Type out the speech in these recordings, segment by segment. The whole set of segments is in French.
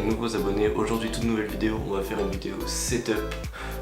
nouveaux abonnés. Aujourd'hui, toute nouvelle vidéo, on va faire une vidéo setup.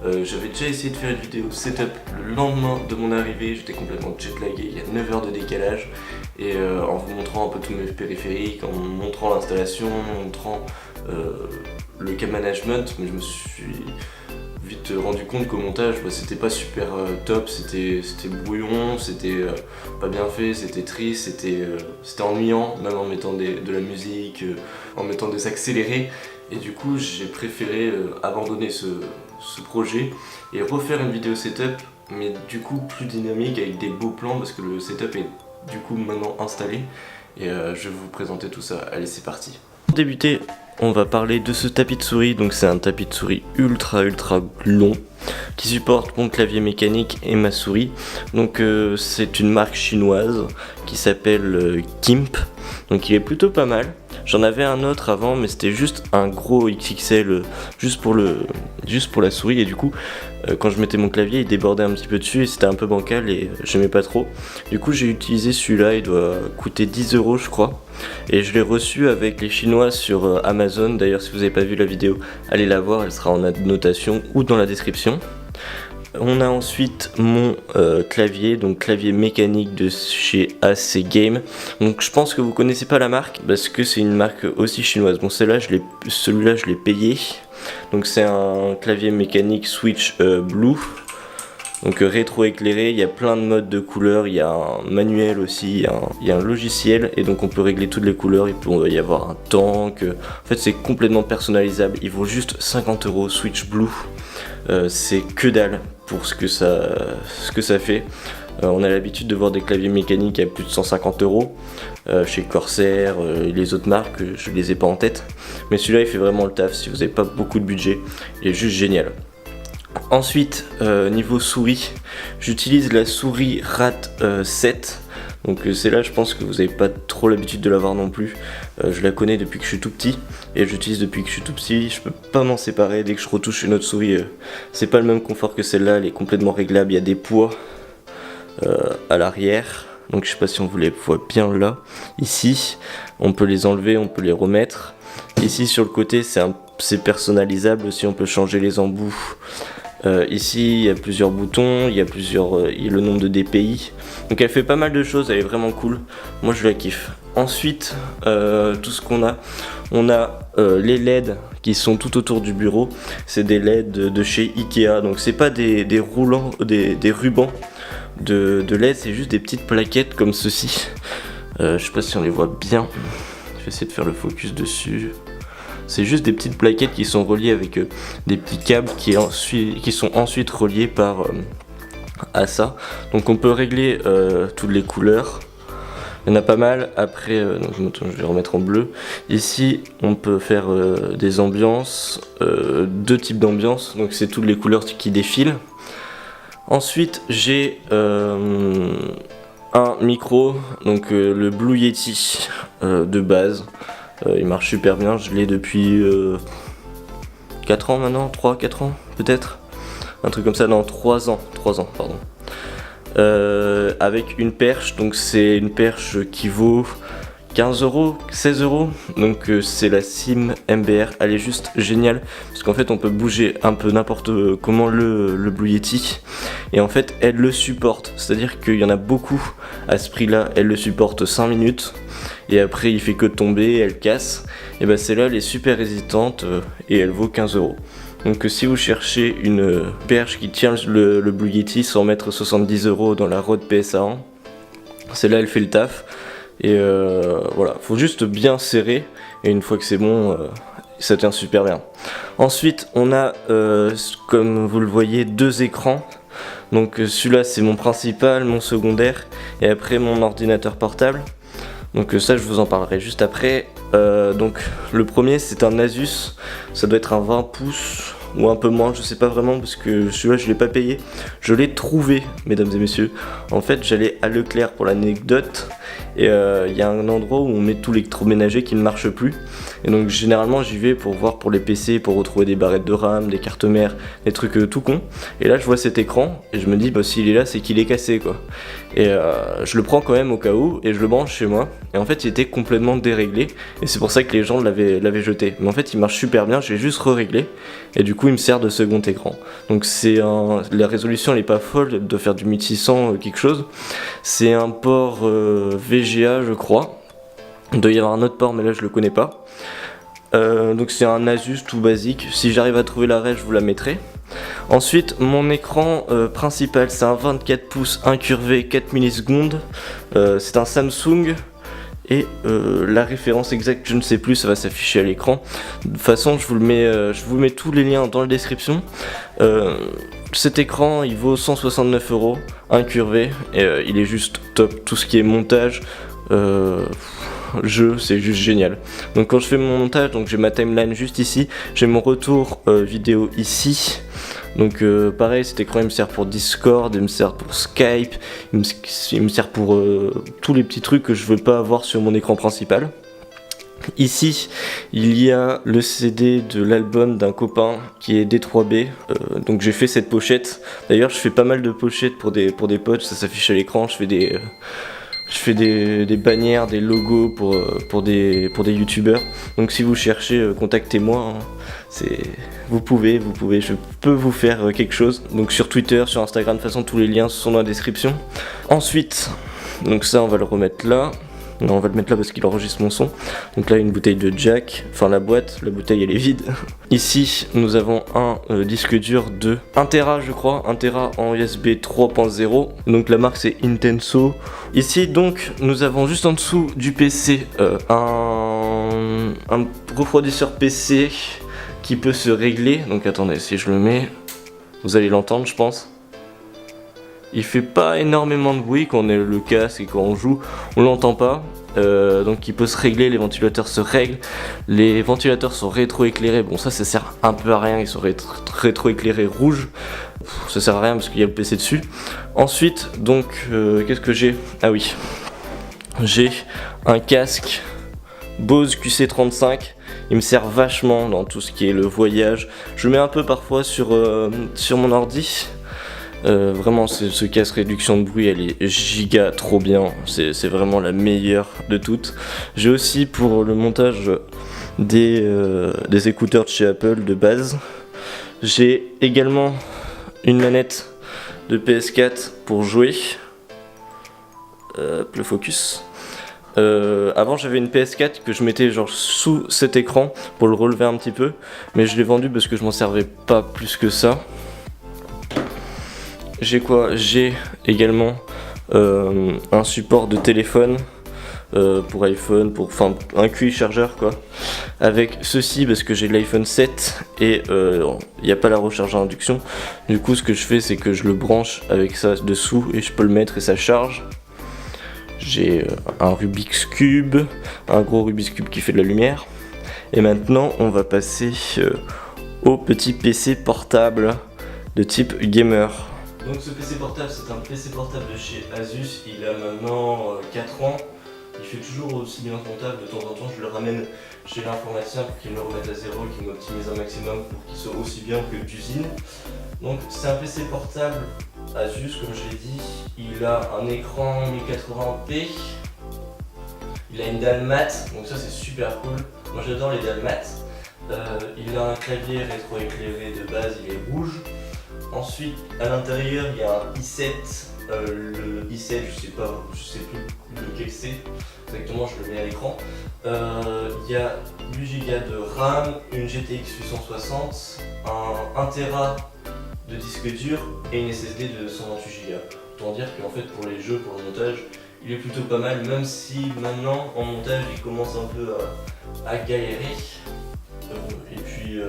J'avais déjà essayé de faire une vidéo setup le lendemain de mon arrivée, j'étais complètement jetlagué, il y a 9 heures de décalage. Et en vous montrant un peu tous mes périphériques, en montrant l'installation, en montrant le cam management, mais je me suis vite rendu compte qu'au montage c'était pas super top, c'était brouillon, c'était pas bien fait, c'était triste, c'était ennuyant, même en mettant de la musique, en mettant des accélérés. Et du coup j'ai préféré abandonner ce projet et refaire une vidéo setup, mais du coup plus dynamique avec des beaux plans parce que le setup est du coup maintenant installé et je vais vous présenter tout ça. Allez, c'est parti. Pour débuter, on va parler de ce tapis de souris. Donc c'est un tapis de souris ultra long qui supporte mon clavier mécanique et ma souris. Donc c'est une marque chinoise qui s'appelle Kimp. Donc il est plutôt pas mal. J'en avais un autre avant, mais c'était juste un gros XXL juste pour la souris, et du coup quand je mettais mon clavier il débordait un petit peu dessus et c'était un peu bancal et j'aimais pas trop. Du coup j'ai utilisé celui-là, il doit coûter 10 € je crois, et je l'ai reçu avec les Chinois sur Amazon. D'ailleurs si vous n'avez pas vu la vidéo, allez la voir, elle sera en notation ou dans la description. On a ensuite mon clavier, donc clavier mécanique de chez AC Game. Donc je pense que vous connaissez pas la marque parce que c'est une marque aussi chinoise. Bon, celui-là je l'ai payé. Donc c'est un clavier mécanique Switch Blue. Donc rétro éclairé, il y a plein de modes de couleurs, il y a un manuel aussi, il y a un logiciel, et donc on peut régler toutes les couleurs. Il peut y avoir un tank, en fait c'est complètement personnalisable. Il vaut juste 50 € Switch Blue, c'est que dalle pour ce que ça fait. On a l'habitude de voir des claviers mécaniques à plus de 150 € chez Corsair et les autres marques, je les ai pas en tête, mais celui-là il fait vraiment le taf si vous n'avez pas beaucoup de budget, il est juste génial. Ensuite, niveau souris, j'utilise la souris Rat 7. Donc celle-là, je pense que vous n'avez pas trop l'habitude de l'avoir non plus. Je la connais depuis que je suis tout petit et j'utilise depuis que je suis tout petit. Je peux pas m'en séparer. Dès que je retouche une autre souris, c'est pas le même confort que celle-là. Elle est complètement réglable. Il y a des poids à l'arrière. Donc je sais pas si on vous les voit bien là. Ici, on peut les enlever, on peut les remettre. Ici sur le côté, c'est personnalisable aussi. On peut changer les embouts. Ici il y a plusieurs boutons, il y a le nombre de DPI, donc elle fait pas mal de choses, elle est vraiment cool, moi je la kiffe. Ensuite tout ce qu'on a, on a les LED qui sont tout autour du bureau, c'est des LED de chez Ikea, donc c'est pas des roulants, des rubans de LED, c'est juste des petites plaquettes comme ceci. Je sais pas si on les voit bien, je vais essayer de faire le focus dessus. C'est juste des petites plaquettes qui sont reliées avec des petits câbles qui sont ensuite reliés par à ça. Donc on peut régler toutes les couleurs. Il y en a pas mal. Après, je vais remettre en bleu. Ici, on peut faire des ambiances, deux types d'ambiances. Donc c'est toutes les couleurs qui défilent. Ensuite, j'ai un micro, donc le Blue Yeti de base. Il marche super bien, je l'ai depuis 4 ans maintenant, 3-4 ans peut-être, un truc comme ça, non 3 ans pardon. Avec une perche, donc c'est une perche qui vaut 15 €, 16 €, donc c'est la Sim MBR, elle est juste géniale, parce qu'en fait on peut bouger un peu n'importe comment le Blue Yeti, et en fait elle le supporte, c'est-à-dire qu'il y en a beaucoup à ce prix là, elle le supporte 5 minutes, et après il fait que tomber, elle casse, et ben celle-là elle est super résistante, et elle vaut 15 €. Donc si vous cherchez une perche qui tient le Blue Yeti sans mettre 70 € dans la Rode PSA1, celle-là elle fait le taf. Et voilà, faut juste bien serrer, et une fois que c'est bon, ça tient super bien. Ensuite on a comme vous le voyez, deux écrans. Donc celui-là c'est mon principal, mon secondaire, et après mon ordinateur portable. Donc ça je vous en parlerai juste après. Donc le premier c'est un Asus, ça doit être un 20 pouces ou un peu moins, je sais pas vraiment, parce que celui-là je l'ai pas payé, je l'ai trouvé mesdames et messieurs. En fait j'allais à Leclerc pour l'anecdote, et il y a un endroit où on met tout l'électroménager qui ne marche plus, et donc généralement j'y vais pour voir pour les PC, pour retrouver des barrettes de RAM, des cartes mères, des trucs tout con, et là je vois cet écran et je me dis bah s'il est là c'est qu'il est cassé quoi, et je le prends quand même au cas où et je le branche chez moi, et en fait il était complètement déréglé et c'est pour ça que les gens l'avaient jeté, mais en fait il marche super bien, j'ai juste re-réglé et du coup il me sert de second écran. Donc la résolution elle est pas folle, de faire du 1600 quelque chose, c'est un port VGA je crois, il doit y avoir un autre port mais là je le connais pas. Donc c'est un Asus tout basique, si j'arrive à trouver la règle je vous la mettrai. Ensuite mon écran principal c'est un 24 pouces incurvé 4 millisecondes, c'est un Samsung et la référence exacte je ne sais plus, ça va s'afficher à l'écran. De toute façon je vous mets tous les liens dans la description. Cet écran il vaut 169 €, incurvé, et il est juste top, tout ce qui est montage, c'est juste génial. Donc quand je fais mon montage, donc j'ai ma timeline juste ici, j'ai mon retour vidéo ici. Donc pareil, cet écran il me sert pour Discord, il me sert pour Skype, il me sert pour tous les petits trucs que je veux pas avoir sur mon écran principal. Ici il y a le CD de l'album d'un copain qui est D3B, donc j'ai fait cette pochette. D'ailleurs je fais pas mal de pochettes pour des potes, ça s'affiche à l'écran, je fais des bannières, des logos pour des youtubeurs. Donc si vous cherchez, contactez-moi, hein. Vous pouvez, je peux vous faire quelque chose. Donc sur Twitter, sur Instagram, de toute façon tous les liens sont dans la description. Ensuite, donc ça on va le remettre là. Non, on va le mettre là parce qu'il enregistre mon son. Donc là une bouteille de Jack, enfin la bouteille elle est vide. Ici nous avons un disque dur de 1 Tera je crois, 1 Tera en USB 3.0. Donc la marque c'est Intenso. Ici donc nous avons juste en dessous du PC un refroidisseur PC qui peut se régler. Donc attendez, si je le mets, vous allez l'entendre je pense. Il fait pas énormément de bruit quand on est le casque et quand on joue, on l'entend pas. Donc il peut se régler, les ventilateurs se règlent, les ventilateurs sont rétro-éclairés, bon ça sert un peu à rien, ils sont rétro-éclairés rouge, ça sert à rien parce qu'il y a le PC dessus. Ensuite donc qu'est-ce que j'ai? Ah oui, j'ai un casque Bose QC35, il me sert vachement dans tout ce qui est le voyage, je le mets un peu parfois sur mon ordi. Vraiment ce casque réduction de bruit elle est giga trop bien, c'est vraiment la meilleure de toutes. J'ai aussi pour le montage des écouteurs de chez Apple de base. J'ai également une manette de PS4 pour jouer. Le focus. Avant j'avais une PS4 que je mettais genre sous cet écran pour le relever un petit peu, mais je l'ai vendu parce que je m'en servais pas plus que ça. J'ai quoi? J'ai également un support de téléphone pour iPhone, enfin un QI chargeur quoi, avec ceci parce que j'ai l'iPhone 7 et il n'y a pas la recharge à induction. Du coup ce que je fais c'est que je le branche avec ça dessous et je peux le mettre et ça charge. J'ai un Rubik's Cube, un gros Rubik's Cube qui fait de la lumière. Et maintenant on va passer au petit PC portable de type gamer. Donc ce PC portable c'est un PC portable de chez Asus, il a maintenant 4 ans, il fait toujours aussi bien comptable, de temps en temps je le ramène chez l'informaticien pour qu'il me le remette à zéro, qu'il m'optimise un maximum pour qu'il soit aussi bien que d'usine. Donc c'est un PC portable Asus comme je l'ai dit, il a un écran 1080p, il a une dalle mat, donc ça c'est super cool, moi j'adore les dalles mat. Il a un clavier rétro-éclairé de base, il est rouge. Ensuite, à l'intérieur, il y a un i7, le i7, je sais plus lequel c'est exactement, je le mets à l'écran. Il y a 8 Go de RAM, une GTX 860, un 1 Tera de disque dur et une SSD de 128 Go. Autant dire qu'en fait, pour les jeux, pour le montage, il est plutôt pas mal, même si maintenant, en montage, il commence un peu à galérer. Et puis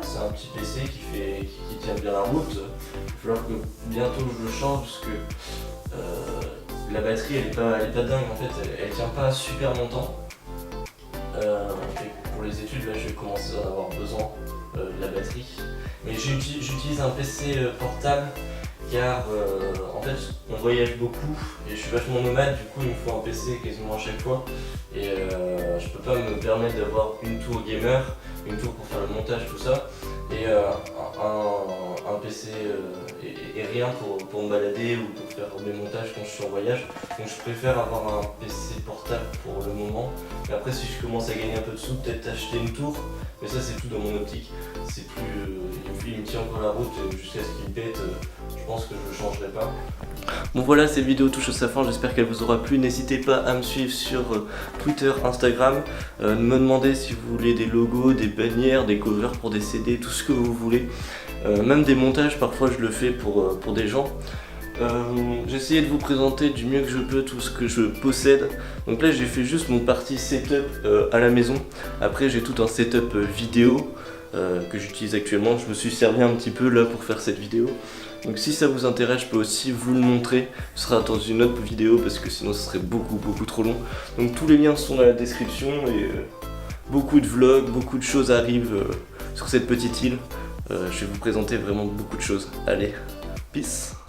c'est un petit PC qui tient bien la route. Il va falloir que bientôt je le change parce que la batterie elle est pas dingue en fait, elle tient pas super longtemps. Et pour les études là je vais commencer à en avoir besoin de la batterie. Mais j'utilise un PC portable car en fait on voyage beaucoup et je suis vachement nomade, du coup il me faut un PC quasiment à chaque fois et je peux pas me permettre d'avoir une tour gamer, une tour pour faire le montage, tout ça, et un PC et rien pour me balader ou pour faire mes montages quand je suis en voyage. Donc je préfère avoir un PC portable pour le moment. Et après, si je commence à gagner un peu de sous, peut-être acheter une tour, mais ça c'est tout dans mon optique. C'est plus, il me tient encore la route jusqu'à ce qu'il pète. Je pense que je ne changerai pas. Bon voilà, cette vidéo touche à sa fin, j'espère qu'elle vous aura plu. N'hésitez pas à me suivre sur Twitter, Instagram, me demander si vous voulez des logos, des bannières, des covers pour des CD, tout ce que vous voulez. Même des montages, parfois je le fais pour des gens. J'ai essayé de vous présenter du mieux que je peux tout ce que je possède. Donc là j'ai fait juste mon partie setup à la maison. Après j'ai tout un setup vidéo que j'utilise actuellement. Je me suis servi un petit peu là pour faire cette vidéo. Donc si ça vous intéresse, je peux aussi vous le montrer. Ce sera dans une autre vidéo parce que sinon ce serait beaucoup trop long. Donc tous les liens sont dans la description et beaucoup de vlogs, beaucoup de choses arrivent sur cette petite île. Je vais vous présenter vraiment beaucoup de choses. Allez, peace!